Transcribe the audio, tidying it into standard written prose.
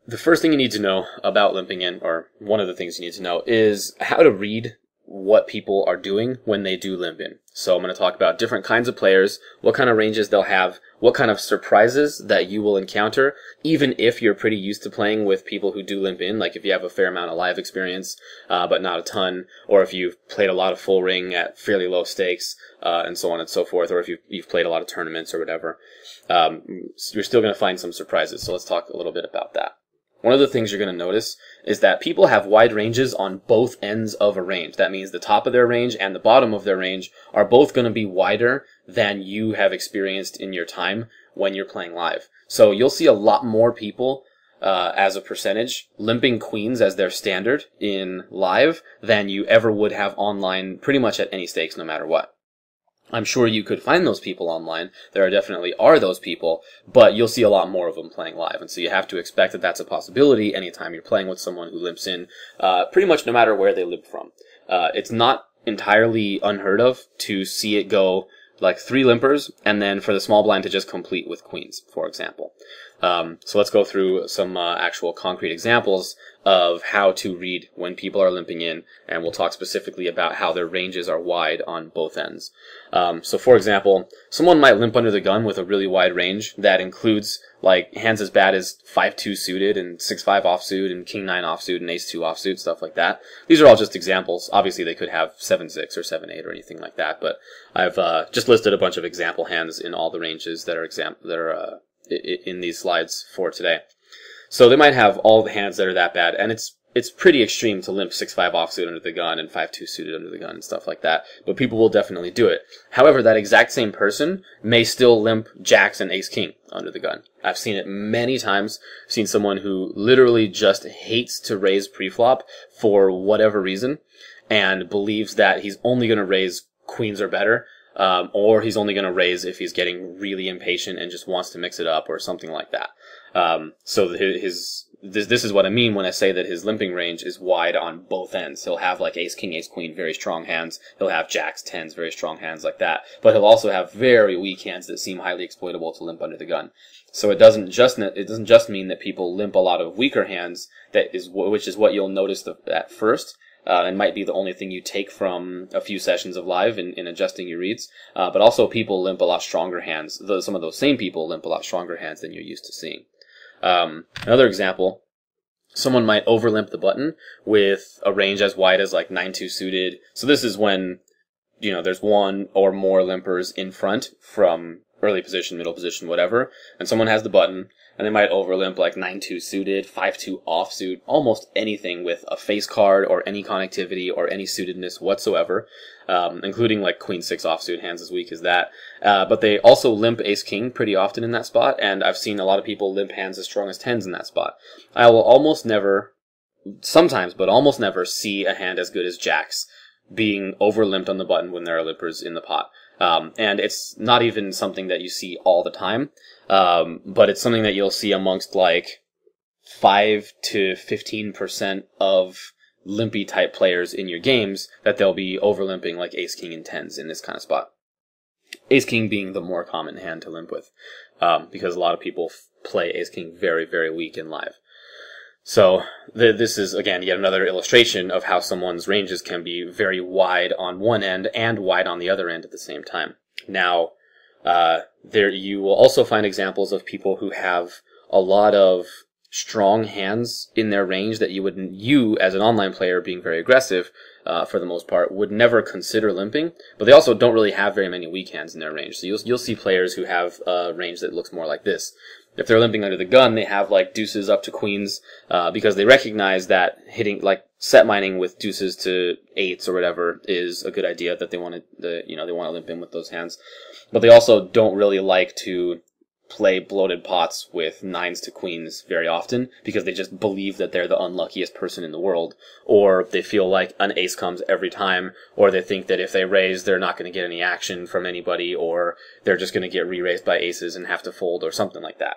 The first thing you need to know about limping in, or one of the things you need to know, is how to read what people are doing when they do limp in. So I'm going to talk about different kinds of players, what kind of ranges they'll have, what kind of surprises that you will encounter, even if you're pretty used to playing with people who do limp in, like if you have a fair amount of live experience, but not a ton, or if you've played a lot of full ring at fairly low stakes, and so on and so forth, or if you've played a lot of tournaments or whatever. You're still going to find some surprises, so let's talk a little bit about that. One of the things you're going to notice is that people have wide ranges on both ends of a range. That means the top of their range and the bottom of their range are both going to be wider than you have experienced in your time when you're playing live. So you'll see a lot more people as a percentage limping queens as their standard in live than you ever would have online pretty much at any stakes no matter what. I'm sure you could find those people online. There definitely are those people, but you'll see a lot more of them playing live. And so you have to expect that that's a possibility anytime you're playing with someone who limps in, pretty much no matter where they limp from. It's not entirely unheard of to see it go like 3 limpers, and then for the small blind to just complete with queens, for example. So let's go through some actual concrete examples of how to read when people are limping in, and we'll talk specifically about how their ranges are wide on both ends. So for example, someone might limp under the gun with a really wide range that includes like hands as bad as 5-2 suited and 6-5 offsuit and king-9 offsuit and ace-2 offsuit, stuff like that. These are all just examples. Obviously they could have 7-6 or 7-8 or anything like that, but I've just listed a bunch of example hands in all the ranges that are in these slides for today. So they might have all the hands that are that bad, and it's pretty extreme to limp 6-5 offsuit under the gun and 5-2 suited under the gun and stuff like that, but people will definitely do it. However, that exact same person may still limp jacks and ace-king under the gun. I've seen it many times. I've seen someone who literally just hates to raise preflop for whatever reason and believes that he's only going to raise queens or better, or he's only going to raise if he's getting really impatient and just wants to mix it up or something like that. So this is what I mean when I say that his limping range is wide on both ends. He'll have like ace king, ace queen, very strong hands. He'll have jacks, tens, very strong hands like that. But he'll also have very weak hands that seem highly exploitable to limp under the gun. So it doesn't just mean that people limp a lot of weaker hands, which is what you'll notice at first. And might be the only thing you take from a few sessions of live in adjusting your reads. But also people limp a lot stronger hands. Some of those same people limp a lot stronger hands than you're used to seeing. Another example, someone might overlimp the button with a range as wide as like 9-2 suited. So this is when, there's one or more limpers in front from early position, middle position, whatever, and someone has the button, and they might overlimp like 9-2 suited, 5-2 offsuit, almost anything with a face card or any connectivity or any suitedness whatsoever, including like queen 6 offsuit, hands as weak as that. But they also limp ace-king pretty often in that spot, and I've seen a lot of people limp hands as strong as 10s in that spot. I will almost never, sometimes, but almost never see a hand as good as jacks being overlimped on the button when there are limpers in the pot. And it's not even something that you see all the time, but it's something that you'll see amongst like 5 to 15% of limpy type players in your games, that they'll be overlimping like ace king and tens in this kind of spot. Ace king being the more common hand to limp with, because a lot of people play ace king very, very weak in live. So this is, again, yet another illustration of how someone's ranges can be very wide on one end and wide on the other end at the same time. Now, you will also find examples of people who have a lot of strong hands in their range that you as an online player being very aggressive, for the most part, would never consider limping, but they also don't really have very many weak hands in their range. So you'll see players who have a range that looks more like this. If they're limping under the gun, they have like deuces up to queens, because they recognize that hitting, like set mining with deuces to 8s or whatever is a good idea, that they want to, they want to limp in with those hands. But they also don't really like to play bloated pots with 9s to queens very often, because they just believe that they're the unluckiest person in the world, or they feel like an ace comes every time, or they think that if they raise, they're not going to get any action from anybody, or they're just going to get re-raised by aces and have to fold, or something like that.